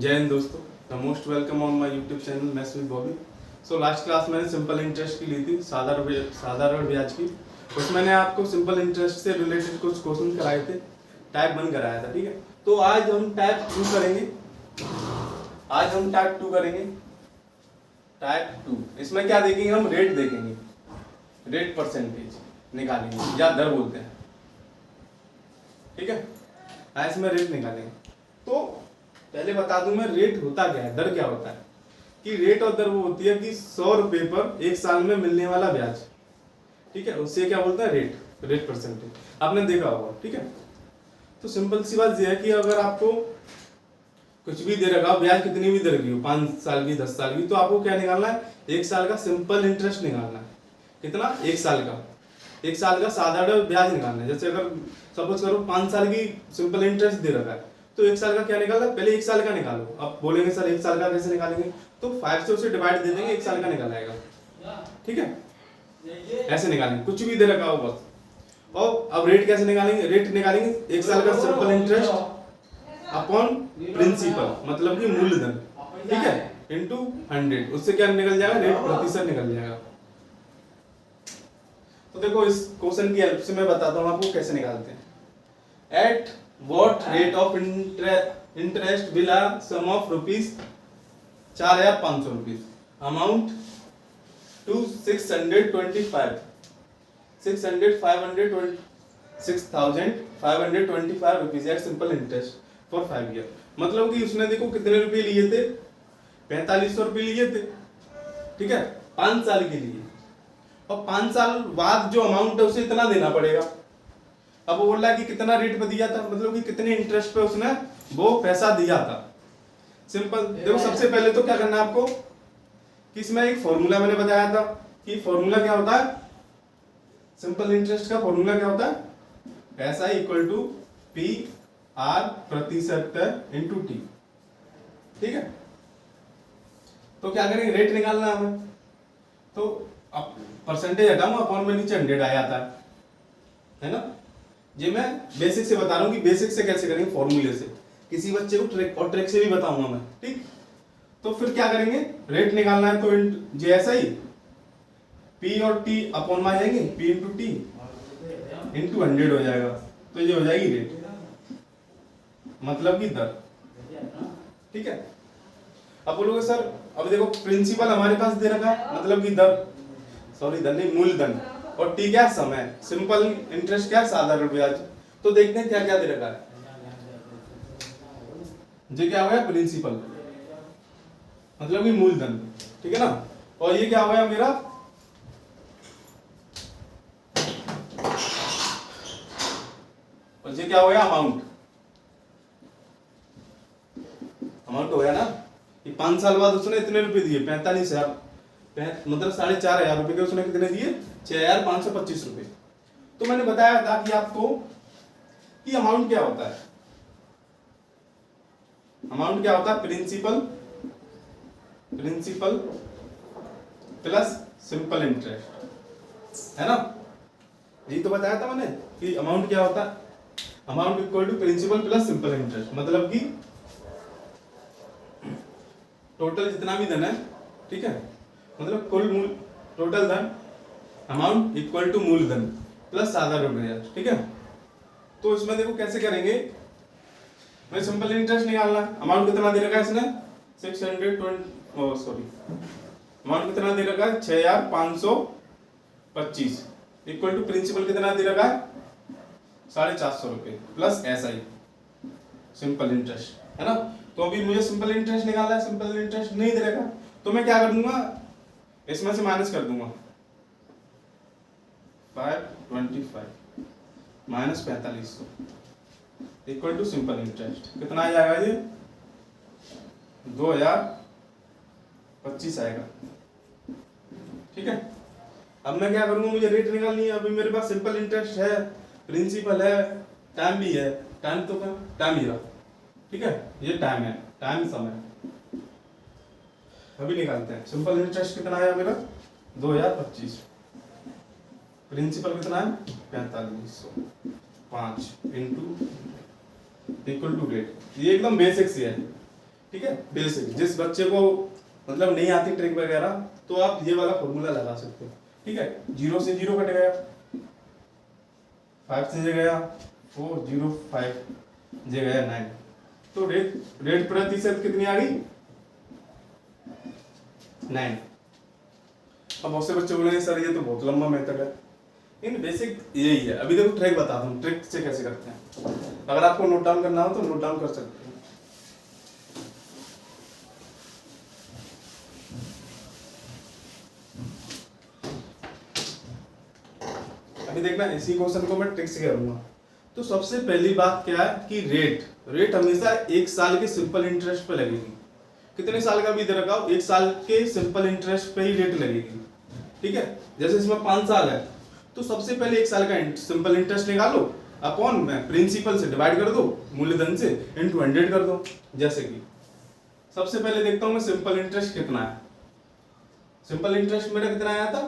जय हिंद दोस्तों, most welcome on my YouTube channel maths with Bobby. So last class मैंने simple interest की ली थी, साधारण ब्याज की। उसमें मैंने आपको सिंपल इंटरेस्ट से रिलेटेड कुछ क्वेश्चन कराए थे, टाइप 1 कराया था, ठीक है। तो आज हम टाइप 2 करेंगे। टाइप 2 इसमें क्या देखेंगे, हम रेट देखेंगे, रेट परसेंटेज निकालेंगे या दर बोलते हैं, ठीक है। आज इसमें रेट निकालेंगे। तो पहले बता दूं मैं, रेट होता क्या है, दर क्या होता है। कि रेट और दर वो होती है कि 100 रुपए पर एक साल में मिलने वाला ब्याज, ठीक है, उससे क्या बोलते हैं, रेट परसेंटेज। आपने देखा होगा, ठीक है। तो सिंपल सी बात यह है कि अगर आपको कुछ भी दे रखा हो, ब्याज कितनी भी दे रखी हो, 5 साल की, 10 साल की, तो आपको क्या निकालना है, एक साल का सिंपल इंटरेस्ट निकालना है। कितना, एक साल का साधारण ब्याज निकालना है। जैसे अगर सपोज करो 5 साल की सिंपल इंटरेस्ट दे रखा है, तो एक साल का क्या निकालना है, पहले एक साल का निकालो। अब बोलेंगे सर एक साल का कैसे निकालेंगे, तो 5 से उसे डिवाइड दे देंगे, एक साल का निकाल आएगा, ठीक है। ऐसे निकालेंगे, कुछ भी दे रखा हो बस। और अब रेट कैसे निकालेंगे, एक साल का सिंपल इंटरेस्ट अपॉन प्रिंसिपल, मतलब कि मूलधन, ठीक है, इनटू 100। उससे क्या निकल जाएगा, रेट प्रतिशत निकल जाएगा। तो देखो, इस क्वेश्चन की हेल्प से मैं बताता हूं आपको कैसे निकालते हैं। At what rate of interest will a sum of rupees 4,500 rupees amount to 6,525 rupees at simple interest for 5 year. मतलब कि उसने देखो कितने रुपए लिए थे, 4500 रुपए लिए थे, ठीक है, 5 साल के लिए। और 5 साल बाद जो अमाउंट है उसे इतना देना पड़ेगा। अब वो बोल रहा है कि कितना रेट पे दिया था, मतलब कि कितने इंटरेस्ट पे उसने वो पैसा दिया था। सिंपल देखो, सबसे पहले तो क्या करना है आपको, कि इसमें एक फॉर्मूला मैंने बताया था कि फॉर्मूला क्या होता है, सिंपल इंटरेस्ट का फॉर्मूला क्या होता है, पैसा इक्वल टू पी आर प्रतिशत इंटू टी, ठीक है। तो क्या करेंगे, रेट निकालना है हमें। तो अब परसेंटेज हटाऊंगा, अपॉन में नीचे 100 आ जाता है ना। ये मैं बेसिक से बता रहा हूँ कि बेसिक से कैसे करेंगे, फॉर्मूले से। किसी बच्चे को ट्रिक से भी बताऊंगा मैं, ठीक। तो फिर क्या करेंगे, रेट निकालना है तो जे ऐसा ही पी और टी अपॉन में जाएंगे, पी इंटू टी इंटू 100 हो जाएगा। तो ये हो जाएगी रेट, मतलब कि दर, ठीक है। अब बोलोगे सर, अब देखो प्रिंसिपल हमारे पास दे रखा है, मतलब कि दर नहीं, मूलधन, और टी क्या, समय, सिंपल इंटरेस्ट क्या, साधारण ब्याज। तो देखते हैं क्या क्या दे रखा है। ये क्या हो गया, प्रिंसिपल, मतलब कि मूलधन, ठीक है ना। और ये क्या हो गया मेरा, और ये क्या हो गया, अमाउंट हो गया ना। कि 5 साल बाद उसने इतने रुपए दिए, 45,000, मतलब 4,500 रुपए के उसने कितने दिए, 6,525 रुपए। तो मैंने बताया था कि आपको कि अमाउंट क्या होता है, प्रिंसिपल प्लस सिंपल इंटरेस्ट, है ना। यही तो बताया था मैंने कि अमाउंट क्या होता है, amount equal to principal plus simple interest, मतलब कि टोटल जितना भी धन है, ठीक है, मतलब टोटल धन, अमाउंट इक्वल टू मूलधन प्लस साधारण ब्याज, ठीक है। तो इसमें देखो कैसे करेंगे, मैं सिंपल इंटरेस्ट निकालना है। अमाउंट कितना दे रखा है इसने, 620, अमाउंट कितना दे रखा है, 6,525 इक्वल टू प्रिंसिपल कितना दे रखा है, 450 रुपए प्लस SI सिंपल इंटरेस्ट, है ना। तो अभी मुझे सिंपल इंटरेस्ट निकालना है, सिंपल इंटरेस्ट नहीं दे रखा, तो मैं क्या कर दूंगा, इसमें से माइनस कर दूंगा, 525 minus 4500 equal to simple interest कितना आ जाएगा, ये 2025 आएगा, ठीक है। अब मैं क्या करूंगा, मुझे रेट निकालनी है। अभी मेरे पास सिंपल इंटरेस्ट है, प्रिंसिपल है, टाइम भी है, टाइम तो क्या, टाइम ही रहा, ठीक है, ये टाइम है, टाइम समय। अभी निकालते हैं, सिंपल इंटरेस्ट कितना आया मेरा, 2025, प्रिंसिपल कितना है, 4505 इंटू इक्वल टू रेट। ये एकदम बेसिक सी है, ठीक है, बेसिक। जिस बच्चे को मतलब नहीं आती ट्रिक वगैरह तो आप ये वाला फॉर्मूला लगा सकते हो। ठीक है, 0 से 0 कट गया, 5 से गया 4, 0 5 जे गया 9। तो रेट प्रतिशत कितनी आ गई? 9। अब बहुत से बच्चे बोलेंगे सर ये तो बहुत लंबा मेथड है, लेकिन बेसिक यही है। अभी देखो ट्रिक बता दूं, ट्रिक से कैसे करते हैं। अगर आपको नोट डाउन करना हो तो नोट डाउन कर सकते हैं। अभी देखना, इसी क्वेश्चन को मैं ट्रिक से करूंगा। तो सबसे पहली बात क्या है कि रेट हमेशा 1 साल के सिंपल इंटरेस्ट पे लगेगी। कितने साल का भी दे रखा हो, 1 साल के सिंपल इंटरेस्ट पे ही रेट लगेगी। ठीक है, जैसे इसमें 5 साल है तो सबसे पहले 1 साल का सिंपल इंटरेस्ट निकालो, अपॉन में प्रिंसिपल से डिवाइड कर दो, मूलधन से इनटू 100 कर दो। जैसे कि सबसे पहले देखता हूं मैं सिंपल इंटरेस्ट कितना है। सिंपल इंटरेस्ट मेरा कितना आया था?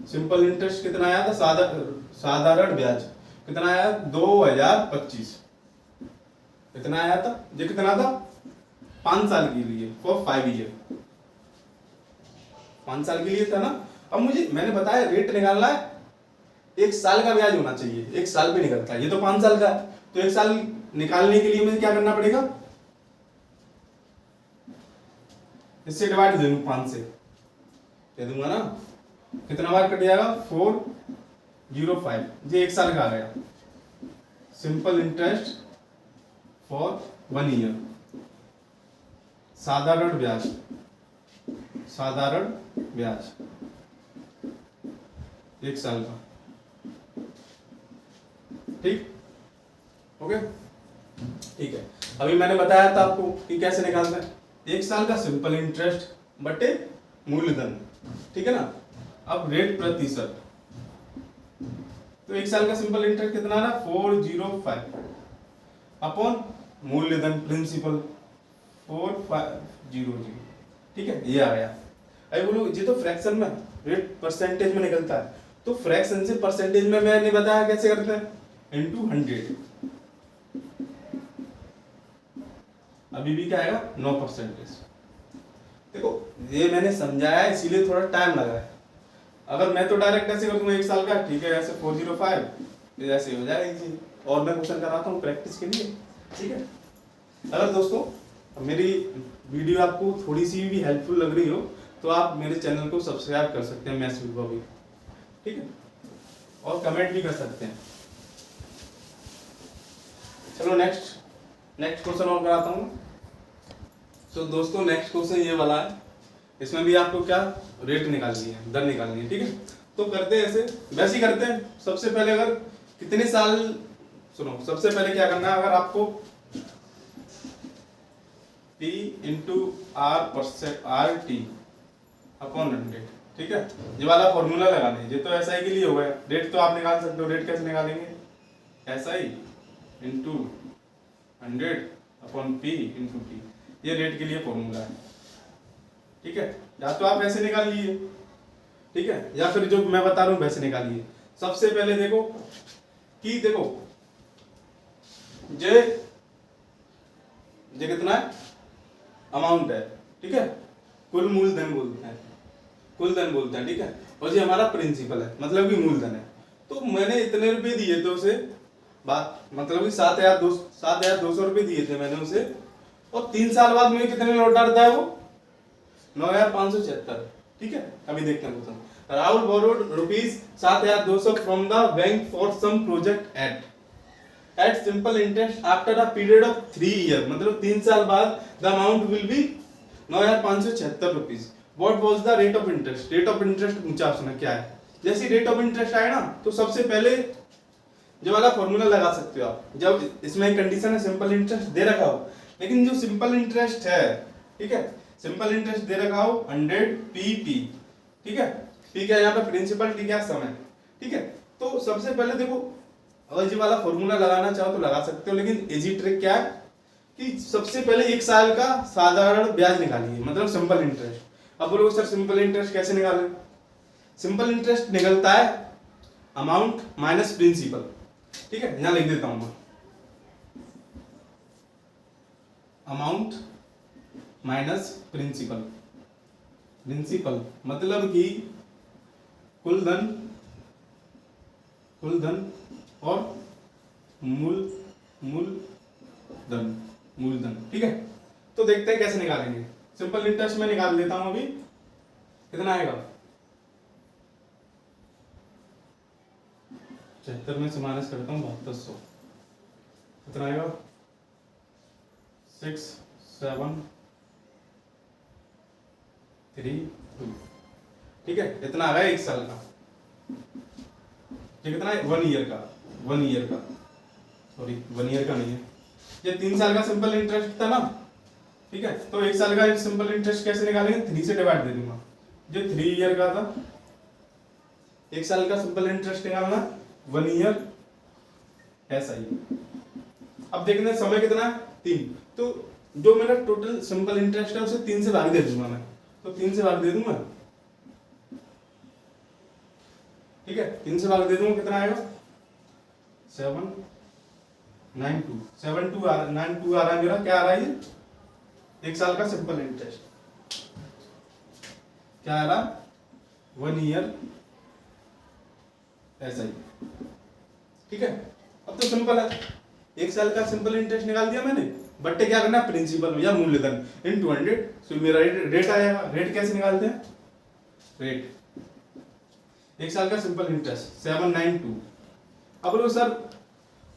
सिंपल इंटरेस्ट कितना आया था? साधारण ब्याज कितना आया? 2025। कितना आया था? ये कितना था? 5 साल के लिए, फॉर 5 ईयर। 5 साल के लिए था ना। अब मैंने बताया रेट निकालना है, 1 साल का ब्याज होना चाहिए, 1 साल पे निकलता है। ये तो 5 साल का है, तो 1 साल निकालने के लिए मुझे क्या करना पड़ेगा? इससे डिवाइड दे दूं 5 से, दे दूंगा ना। कितना बार कट जाएगा? 405। ये 1 साल का आ गया। सिंपल इंटरेस्ट फॉर 1 ईयर, साधारण ब्याज, साधारण ब्याज 1 साल का। ठीक, ओके, ठीक है। अभी मैंने बताया था आपको कि कैसे निकालना है। 1 साल का सिंपल इंटरेस्ट बटे मूलधन, ठीक है ना। अब रेट प्रतिशत, तो 1 साल का सिंपल इंटरेस्ट कितना आ रहा? 405 अपॉन मूलधन प्रिंसिपल 4500। ठीक है, ये आ गया। अभी बोलो ये तो फ्रैक्शन में, रेट परसेंटेज में निकलता है, तो फ्रैक्शन से परसेंटेज में मैंने बताया कैसे करते हैं, इनटू 100। अभी भी क्या आएगा? 9%। देखो ये मैंने समझाया है इसीलिए थोड़ा टाइम लगा है। अगर मैं तो डायरेक्ट ऐसे कर दूंगा 1 साल का, ठीक है, ऐसे 405 ऐसे हो जाएगा इजी। और मैं क्वेश्चन कराता हूँ प्रैक्टिस के लिए, ठीक है। अगर दोस्तों मेरी वीडियो आपको थोड़ी सी भी हेल्पफुल लग रही हो तो आप मेरे चैनल को सब्सक्राइब कर सकते हैं, मैथ्स विद बॉबी, ठीक है, और कमेंट भी कर सकते हैं। चलो नेक्स्ट क्वेश्चन और कराता हूँ। तो दोस्तों नेक्स्ट क्वेश्चन ये वाला है, इसमें भी आपको क्या रेट निकालनी है, दर निकालनी है, ठीक है। तो करते हैं ऐसे, वैसे ही करते हैं। सबसे पहले अगर कितने साल, सुनो, सबसे पहले क्या करना है, अगर आपको P into R T upon 100, ठीक है, ये वाला फॉर्मूला लगाना है। ये तो एसआई के लिए हो गया। रेट तो आप निकाल सकते हो, रेट कैसे निकालेंगे? SI into 100 upon P into T, ये रेट के लिए फॉर्मूला है, ठीक है। या तो आप ऐसे निकाल लीजिए, ठीक है, या फिर जो मैं बता रहा हूं वैसे निकालिए। सबसे पहले देखो कि देखो जे कितना है, अमाउंट है, ठीक है, कुल मूलधन बोलते हैं, कुल धन बोलते हैं, ठीक है। और ये हमारा प्रिंसिपल है, मतलब कि मूलधन है। तो मैंने इतने रुपए दिए थे उसे, बात मतलब कि 7,200 रुपए दिए थे मैंने उसे, और 3 साल बाद मुझे कितने लौटा देता है वो? 9,576, ठीक है। अभी देखते हैं question. Rahul borrowed rupees 7,200 from the bank for some project at simple interest after a period of 3 year, मतलब 3 साल बाद the amount will be 9,576 rupees. What was the rate of interest? Rate of interest पूछा उसने, क्या है। जैसे rate of interest आए ना, तो सबसे पहले जो वाला फॉर्मूला लगा सकते हो आप। जब इसमें कंडीशन है सिंपल इंटरेस्ट दे रखा हो, लेकिन जो सिंपल इंटरेस्ट है, ठीक है, सिंपल इंटरेस्ट दे रखा हो 100 पी, ठीक है, पी क्या यहाँ पे प्रिंसिपल, टी क्या समय, ठीक है। तो सबसे पहले देखो, अगर ये वाला फॉर्मूला लगाना चाहो तो लगा सकते हो, लेकिन इजी ट्रिक क्या है कि सबसे पहले 1 साल का साधारण ब्याज निकालिए, मतलब सिंपल इंटरेस्ट। अब बोलो सर सिंपल इंटरेस्ट कैसे निकालें? सिंपल इंटरेस्ट निकलता है अमाउंट माइनस प्रिंसिपल, ठीक है, यहां लिख देता हूं मैं। Amount minus principal. प्रिंसिपल मतलब कि कुल धन और मूलधन। ठीक है, तो देखते हैं कैसे निकालेंगे। सिंपल इंटरेस्ट में निकाल लेता हूं अभी। कितना आएगा? 76 में से माइनस करता हूँ 7200। कितना आएगा? 6 7 3 2। ठीक है, इतना आ गया 1 साल का। ये कितना है? 1 ईयर का। 1 ईयर का, सॉरी 1 ईयर का नहीं है, ये 3 साल का सिंपल इंटरेस्ट था ना। ठीक है, तो 1 साल का सिंपल इंटरेस्ट कैसे निकालेंगे? 3 से डिवाइड दे दूंगा। जो 3 ईयर का था, 1 साल का सिंपल इंटरेस्ट निकालना 1 ईयर ऐसा ही। अब देखना समय कितना है? 3। तो जो मेरा टोटल सिंपल इंटरेस्ट है उसे 3 से भाग दे दूंगा मैं। तो 3 से भाग दे दूंगा। ठीक है, 3 से भाग दे दूंगा। कितना आएगा? 792 72 92 आ रहा है मेरा। क्या आ रहा है? ये 1 साल का सिंपल इंटरेस्ट क्या आ रहा? 1 ईयर ऐसा ही। ठीक है, अब तो सिंपल है। 1 साल का सिंपल इंटरेस्ट निकाल दिया मैंने, बट्टे क्या करना? प्रिंसिपल या मूलधन इन 200। तो मेरा रेट आएगा। रेट कैसे निकालते हैं? रेट 1 साल का सिंपल इंटरेस्ट 792। अब लोग सर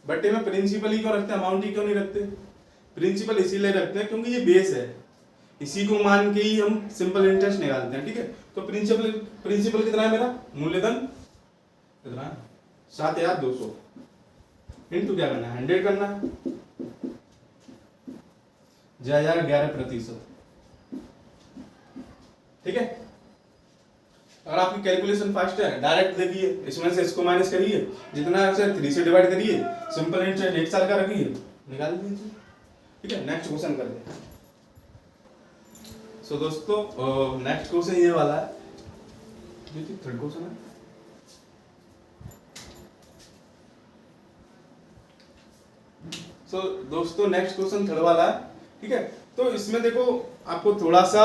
बट्टे में प्रिंसिपल ही क्यों रखते हैं, अमाउंट ही क्यों नहीं रखते? प्रिंसिपल इसीलिए रखते हैं क्योंकि ये बेस है, इसी को मान के ही हम सिंपल इंटरेस्ट निकालते हैं। ठीक है, तो प्रिंसिपल कितना है मेरा? मूलधन कितना है? 7200 इंटू क्या करना है? 100 करना है। जाएगा 11%। ठीक है, अगर आपकी कैलकुलेशन फास्ट है, डायरेक्ट देखिए, इसमें से इसको माइनस करिए, जितना है उसे 3 से डिवाइड करिए, सिंपल इंटरेस्ट 1 साल का रखिए, निकाल दीजिए। ठीक है, नेक्स्ट क्वेश्चन करते हैं। सो दोस्तों नेक्स्ट क्वेश्चन ये वाला है, ये थर्ड क्वेश्चन है। सो दोस्तों नेक्स्ट क्वेश्चन थर्ड वाला है। ठीक है, तो इसमें देखो आपको थोड़ा सा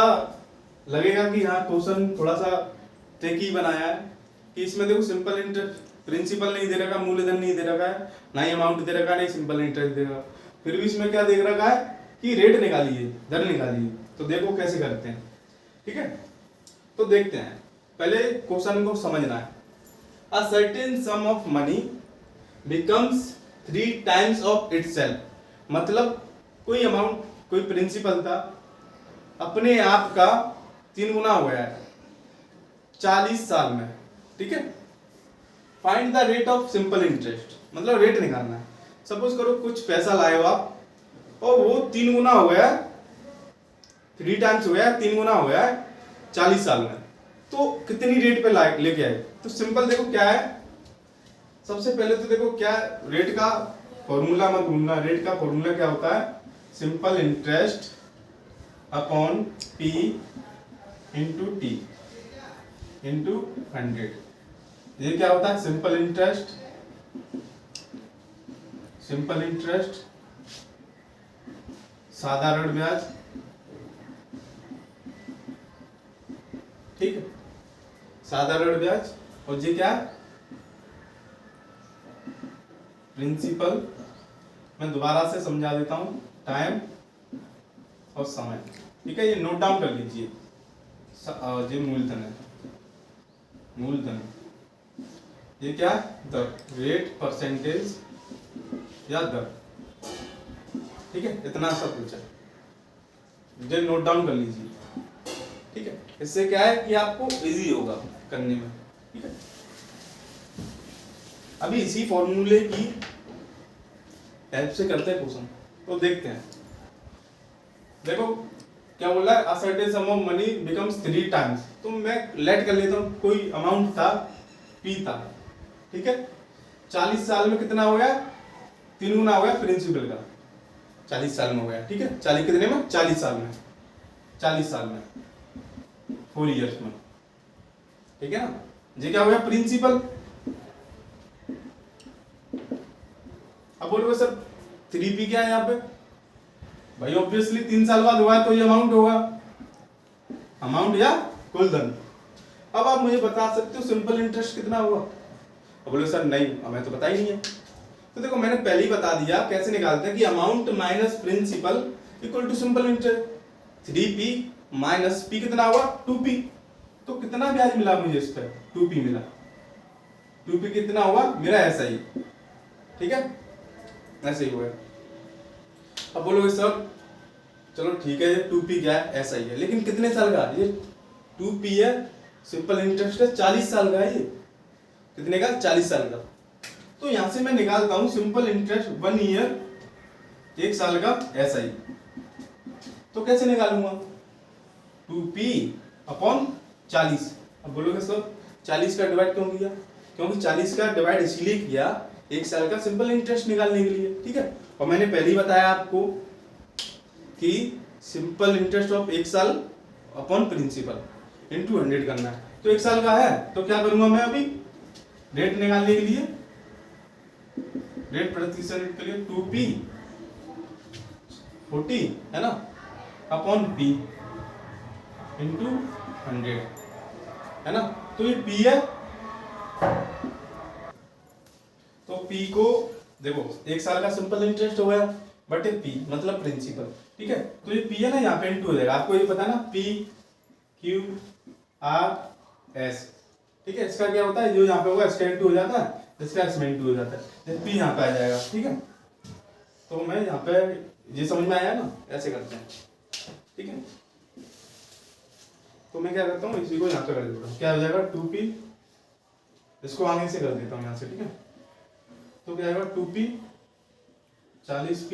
लगेगा कि हाँ क्वेश्चन थोड़ा सा ट्रिकी बनाया है कि इसमें देखो सिंपल इंटरेस्ट प्रिंसिपल नहीं दे रखा, मूलधन नहीं दे रखा है, ना ही अमाउंट दे रखा है, नहीं सिंपल इंटरेस्ट दे रखा, फिर भी इसमें क्या दे रखा है कि रेट निकालिए, दर निकालिए। तो देखो कैसे करते हैं। ठीक है, तो देखते हैं। पहले क्वेश्चन को समझना है। A certain some of money becomes 3 times of itself. मतलब कोई अमाउंट, कोई प्रिंसिपल था, अपने आप का 3 गुना हो गया है 40 साल में। ठीक है, find the rate of simple interest, मतलब रेट निकालना है। सपोज करो कुछ पैसा लाए हो आप और वो 3 गुना हो गया, 3 टाइम्स हो गया, 3 गुना हो गया 40 साल में, तो कितनी रेट पे लेके आए? तो सिंपल देखो क्या है, सबसे पहले तो देखो क्या रेट का फॉर्मूला मत भूलना। रेट का फॉर्मूला क्या होता है? Simple interest upon P into T into 100। ये क्या होता है? सिंपल इंटरेस्ट साधारण ब्याज। ठीक है, साधारण ब्याज। और ये क्या है? प्रिंसिपल। मैं दोबारा से समझा देता हूं, टाइम और समय। ठीक है, ये नोट डाउन कर लीजिए। ये मूलधन है, मूलधन। ये क्या? दर, रेट, परसेंटेज या दर। ठीक है, इतना सब कुछ है, ये नोट डाउन कर लीजिए। ठीक है, इससे क्या है कि आपको इजी होगा करने में। ठीक है, अभी इसी फॉर्मूले की हेल्प से करते हैं क्वेश्चन, तो देखते हैं। देखो क्या बोल रहा है? A certain some of money becomes 3 times. तो मैं लेट कर लेता हूं, कोई अमाउंट था, पी था। ठीक है, 40 साल में कितना हो गया? 3 गुना हो गया प्रिंसिपल का, 40 साल में हो गया। ठीक है, 40 कितने में? 40 साल में, 40 साल में 4 इयर्स में। ठीक है ना, ये क्या हो गया? प्रिंसिपल। अब बोलोगे सर 3p क्या है यहाँ पे? भाई ऑब्वियसली 3 साल बाद हुआ है तो ये अमाउंट होगा, अमाउंट या कुल धन। अब आप मुझे बता सकते हो सिंपल इंटरेस्ट कितना हुआ? अब बोले सर नहीं हमें तो पता ही नहीं है। तो देखो मैंने पहले ही बता दिया कैसे निकालते हैं कि amount minus principal equal to simple interest. 3p minus p कितना हुआ 2p। तो कितना ब्याज मिला मुझे इस पर? 2p मिला। 2p कितना हुआ मेरा ऐसा ही, ठीक है ऐसे ही हुआ। अब बोलोगे सर चलो ठीक है ये 2p क्या है ऐसा ही है, लेकिन कितने साल का? ये 2p है, सिंपल इंटरेस्ट है 40 साल का है। ये कितने का? 40 साल का। तो यहां से मैं निकालता हूं सिंपल इंटरेस्ट 1 ईयर, 1 साल का ऐसा ही। तो कैसे निकालूंगा? 2p upon 40। अब बोलोगे सर 40 का डिवाइड क्यों किया? क्योंकि 40 का डिवाइड इसलिए किया 1 साल का सिंपल इंटरेस्ट निकालने के लिए, ठीक है। और मैंने पहले ही बताया आपको कि सिंपल इंटरेस्ट ऑफ 1 साल अपॉन प्रिंसिपल इनटू 100 करना है। तो 1 साल का है तो क्या करूंगा मैं अभी रेट निकालने के लिए, रेट प्रतिशत के लिए 2p 40 है ना अपॉन p इंटू 100 है ना। तो ये p है, तो p को देखो 1 साल का सिंपल इंटरेस्ट हो गया बटे p मतलब प्रिंसिपल, ठीक है। तो ये p है ना यहाँ पे इंटू हो जाएगा, आपको ये पता है ना p q r s, ठीक है। इसका क्या होता है जो यहाँ पे होगा इसका इंटू हो जाता है, इसका इसमें इंटू हो जाता है, p यहाँ पे आ जाएगा, ठीक है। तो मैं यहाँ पे ये समझ में आया ना, ऐसे करते हैं, ठीक है। तो मैं क्या करता हूँ इसी को यहाँ पे कर देता हूँ, क्या हो जाएगा 2p, इसको आगे से कर देता हूँ यहाँ से, ठीक है। तो क्या आएगा 2p 40p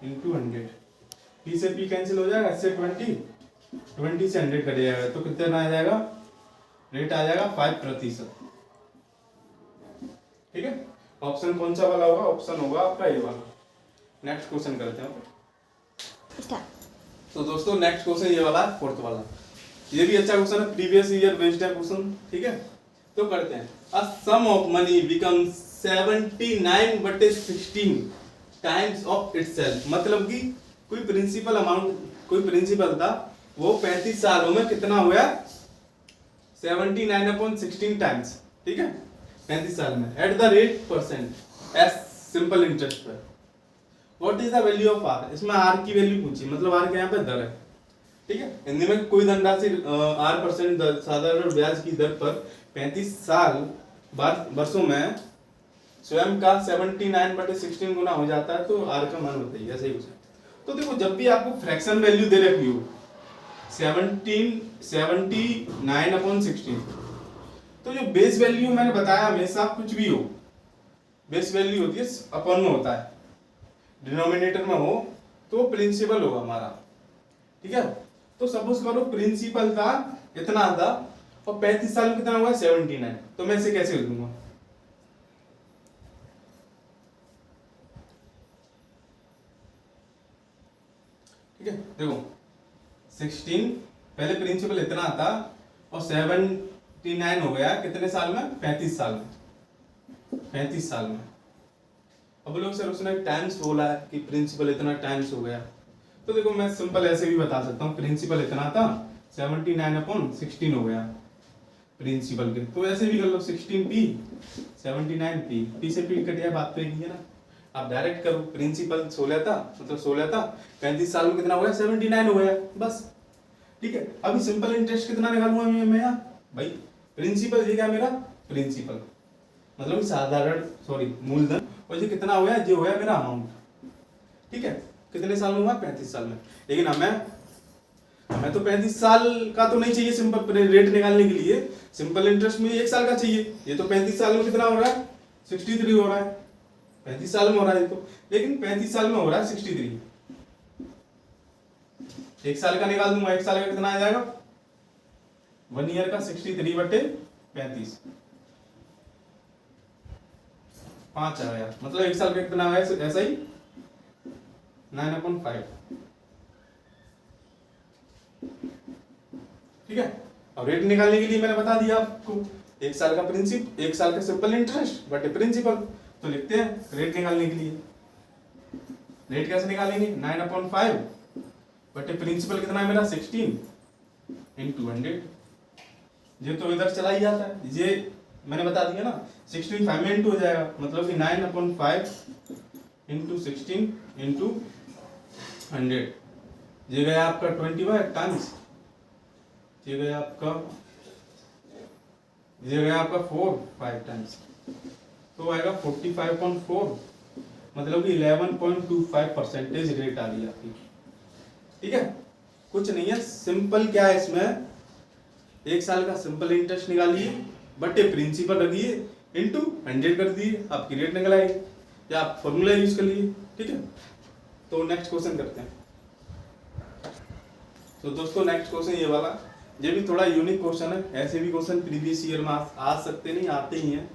इंटू 100, p से p कैंसिल हो जाएगा, इससे 20 से 100 कट जाएगा, तो कितना आ जाएगा रेट आ जाएगा 5%, ठीक है। ऑप्शन कौन सा वाला होगा? ऑप्शन होगा आपका ये वाला। नेक्स्ट क्वेश्चन करते हैं। तो दोस्तों नेक्स्ट क्वेश्चन ये वाला 4th वाला, ये भी अच्छा क्वेश्चन है, प्रीवियस ईयर बेस्ड है क्वेश्चन, ठीक है। तो करते हैं, a sum of money become 79/16 times of itself. मतलब कि कोई प्रिंसिपल अमाउंट, कोई प्रिंसिपल था वो 35 सालों में कितना हुआ 79/16 टाइम्स, ठीक है 35 साल में, at the rate percent as simple interest पर। What is the value of R? इसमें आर की वैल्यू पूछी, मतलब आर के यहाँ पे दर है, ठीक है। हिंदी में कोई धनराशि आर परसेंट साधारण ब्याज की दर पर 35 साल वर्षों में स्वयं का 79/16 गुना हो जाता है, तो आर का मान होता है, ऐसे ही कुछ है। तो देखो जब भी आपको फ्रैक्शन वैल्यू दे रखी हो 79/16, तो जो बेस वैल्यू मैंने बताया हमेशा कुछ भी हो बेस वैल्यू होती है अपॉन में होता है, डिनोमिनेटर में हो तो प्रिंसिपल होगा हमारा, ठीक है। तो सपोज करो प्रिंसिपल का इतना था और 35 साल में कितना हुआ 79, तो मैं इसे कैसे लिख दूंगा? ठीक है देखो 16 पहले प्रिंसिपल इतना था और 79 हो गया कितने साल में? 35 साल में, 35 साल में। अब लोग सर उसने टाइम्स बोला है कि प्रिंसिपल इतना टाइम्स हो गया, तो देखो मैं सिंपल ऐसे भी बता सकता हूँ, प्रिंसिपल इतना था 79/16 हो गया प्रिंसिपल के, तो ऐसे भी कर लो 16p 79p, p से p कट गया, बात तो एक ही है ना। आप डायरेक्ट करो, प्रिंसिपल 16 था मतलब 16 था 35 साल में कितना हो गया 79 हो गया, बस ठीक है। अभी सिंपल इंटरेस्ट कितना निकालूंगा मैं यहाँ भाई? प्रिंसिपल ये क्या मेरा प्रिंसिपल मतलब साधारण मूलधन, और ये कितना हो गया? ये हो गया मेरा अमाउंट, ठीक है। कितने साल में हुआ? 35 साल में। लेकिन हमें तो 35 साल का तो नहीं चाहिए सिंपल रेट निकालने के लिए, सिंपल इंटरेस्ट में 1 साल का चाहिए। ये तो 35 साल में कितना हो रहा है 63 हो रहा है, 35 साल में हो रहा है तो, लेकिन 35 साल में हो रहा है 63। 1 साल का निकाल दूंगा, 1 साल का कितना आ जाएगा 1 ईयर का 63/35 5 आ गया, मतलब 1 साल का कितना आ गया ऐसा ही 9/5, ठीक है। अब रेट निकालने के लिए मैंने बता दिया आपको 1 साल का प्रिंसिपल, 1 साल का सिंपल इंटरेस्ट बटे प्रिंसिपल, तो लिखते हैं रेट निकालने के लिए रेट कैसे निकालेंगे 9/5 बटे प्रिंसिपल कितना है मेरा 16 इंटू 100। ये तो इधर चला ही जाता है, ये मैंने बता दिया ना 16 5 में इंटू हो जाएगा, मतलब कि 9/5 इंटू 16 इंटू 100। ये गया आपका 25 टाइम्स, ये गया आपका 5 टाइम्स, तो आएगा 45.4, मतलब कि 11.25% रेट आ रही है आपकी। ठीक है, कुछ नहीं है, सिंपल क्या है इसमें, 1 साल का सिंपल इंटरेस्ट निकालिए बटे प्रिंसिपल रखिए इंटू 100 कर दिए, आपकी रेट निकल आएगी, या आप फॉर्मूला यूज कर लीजिए। ठीक है, तो नेक्स्ट क्वेश्चन करते हैं। तो दोस्तों नेक्स्ट क्वेश्चन ये वाला, ये भी थोड़ा यूनिक क्वेश्चन है, ऐसे भी क्वेश्चन प्रीवियस ईयर में आ सकते नहीं, आते ही हैं।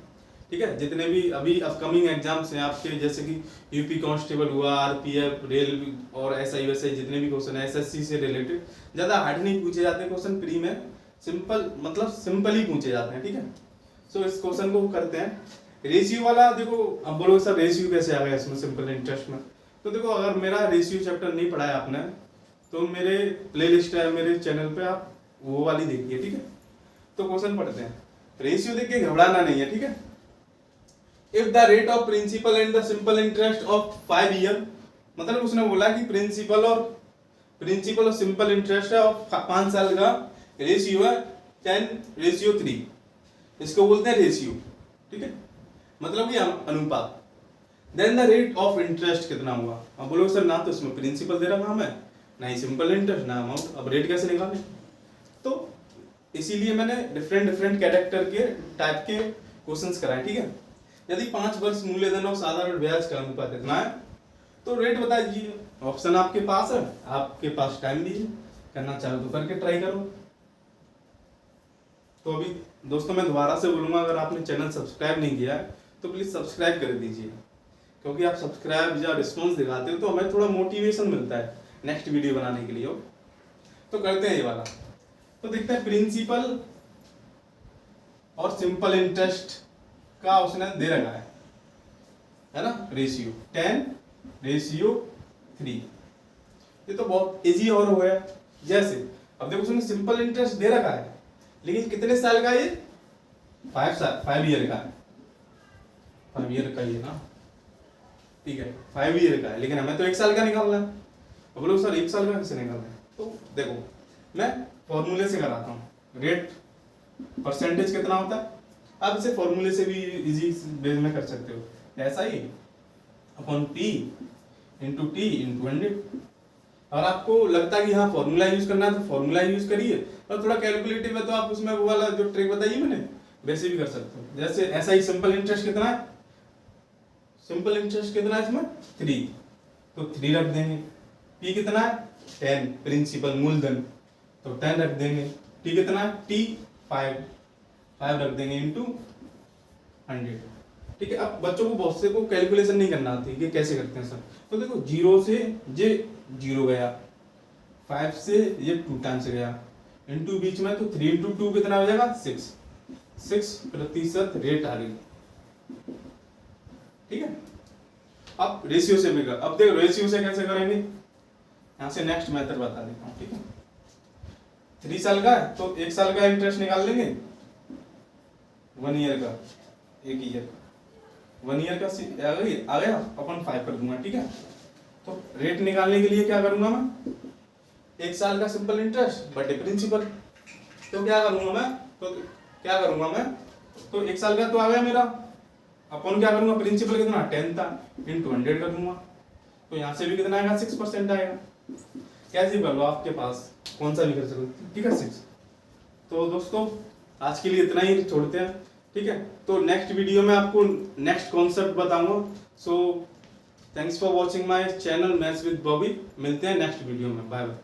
ठीक है, जितने भी अभी अपकमिंग एग्जाम्स हैं आपके, जैसे कि यूपी कांस्टेबल हुआ, आरपीएफ, रेल और एसआई वैसे जितने भी क्वेश्चन है एसएससी से रिलेटेड, ज्यादा हार्ड नहीं पूछे जाते क्वेश्चन, प्री में सिंपल, मतलब सिंपल ही पूछे जाते हैं। ठीक है, सो इस क्वेश्चन को करते हैं। रेशियो वाला देखो, अब बोलो सर रेशियो कैसे आ गया इसमें सिंपल इंटरेस्ट में, तो देखो अगर मेरा रेशियो चैप्टर नहीं पढ़ा है आपने तो मेरे प्लेलिस्ट है मेरे चैनल पे, आप वो वाली देखिए। ठीक है, तो क्वेश्चन पढ़ते हैं। रेशियो देख के घबराना नहीं है। ठीक है, if the rate of principal and the simple interest of 5 year, मतलब उसने बोला कि प्रिंसिपल और सिंपल इंटरेस्ट है ऑफ 5 साल का रेशियो है 10:3, इसको बोलते हैं रेशियो। ठीक है, मतलब कि अनुपात। Then the rate of interest कितना हुआ, अब बोलो सर ना तो इसमें प्रिंसिपल दे रखा हमें, ना ही सिंपल इंटरेस्ट, ना अमाउंट, अब रेट कैसे निकालें। तो इसीलिए मैंने डिफरेंट कैरेक्टर के टाइप के क्वेश्चंस कराए। ठीक है, यदि 5 वर्ष मूलधन और साधारण ब्याज का अनुपात इतना है तो रेट बता दीजिए। ऑप्शन आपके पास है, आपके पास टाइम भी है, करना चाहो तो करके ट्राई करो। तो अभी दोस्तों मैं दोबारा से बोलूंगा, अगर आपने चैनल सब्सक्राइब नहीं किया है तो प्लीज सब्सक्राइब कर दीजिए, क्योंकि आप सब्सक्राइब या रिस्पॉन्स दिखाते हो तो हमें थोड़ा मोटिवेशन मिलता है नेक्स्ट वीडियो बनाने के लिए। तो करते हैं ये वाला, तो देखते हैं प्रिंसिपल और सिंपल इंटरेस्ट का उसने दे रखा है ना, रेशियो 10:3। ये तो बहुत इजी और हो गया। जैसे अब देखो उसने सिंपल इंटरेस्ट दे रखा है, लेकिन कितने साल का ये 5 ईयर का है, 5 ईयर का ही है ना। ठीक है, 5 ईयर का है, लेकिन हमें तो 1 साल का निकालना है। अब बोलो सर 1 साल का कैसे निकालना है, तो देखो मैं फॉर्मूले से कराता हूँ। रेट परसेंटेज कितना होता है, आप इसे फॉर्मूले से भी इजी बेस में कर सकते हो, ऐसा ही upon P into T into 100। और आपको लगता है कि हाँ फॉर्मूला यूज करना है तो फॉर्मूला यूज करिए, और थोड़ा कैलकुलेटिव है तो आप उसमें वो वाला जो ट्रिक बताइए मैंने वैसे भी कर सकते हो। जैसे ऐसा ही सिंपल इंटरेस्ट कितना है, सिंपल इंटरेस्ट कितना है इसमें 3, तो 3 रख देंगे। पी कितना है 10, प्रिंसिपल मूलधन, तो 10 रख देंगे। टी कितना है टी 5 रख देंगे इंटू 100। ठीक है, अब बच्चों को बहुत से को कैलकुलेशन नहीं करना आती कि कैसे करते हैं सर, तो देखो 0 से ये 0 गया, 5 से ये 2 टाइम्स गया, इंटू बीच में तो 3 इंटू 2 कितना हो जाएगा 6% रेट आ रही। ठीक है, अब रेशियो से भी कर, अब देखो रेशियो से कैसे करेंगे, यहाँ से नेक्स्ट मेथड बता देता हूँ। ठीक है, 3 साल का है तो 1 साल का इंटरेस्ट निकाल लेंगे, 1 ईयर का 1 ईयर, 1 ईयर का आ गया अपन 5 कर दूंगा। ठीक है, तो रेट निकालने के लिए क्या करूंगा मैं, 1 साल का सिंपल इंटरेस्ट बटे प्रिंसिपल, तो क्या करूंगा मैं, तो 1 साल का तो आ गया मेरा, अपन क्या करूंगा प्रिंसिपल कितना 10 था इंटू 100 कर दूंगा, तो यहाँ से भी कितना आएगा 6% आएगा। कैसे कर लो, आपके पास कौन सा भी कर सकते। ठीक है 6। तो दोस्तों आज के लिए इतना ही छोड़ते हैं। ठीक है, तो नेक्स्ट वीडियो में आपको नेक्स्ट कॉन्सेप्ट बताऊंगा। So thanks for watching my channel maths with Bobby, मिलते हैं नेक्स्ट वीडियो में, बाय बाय।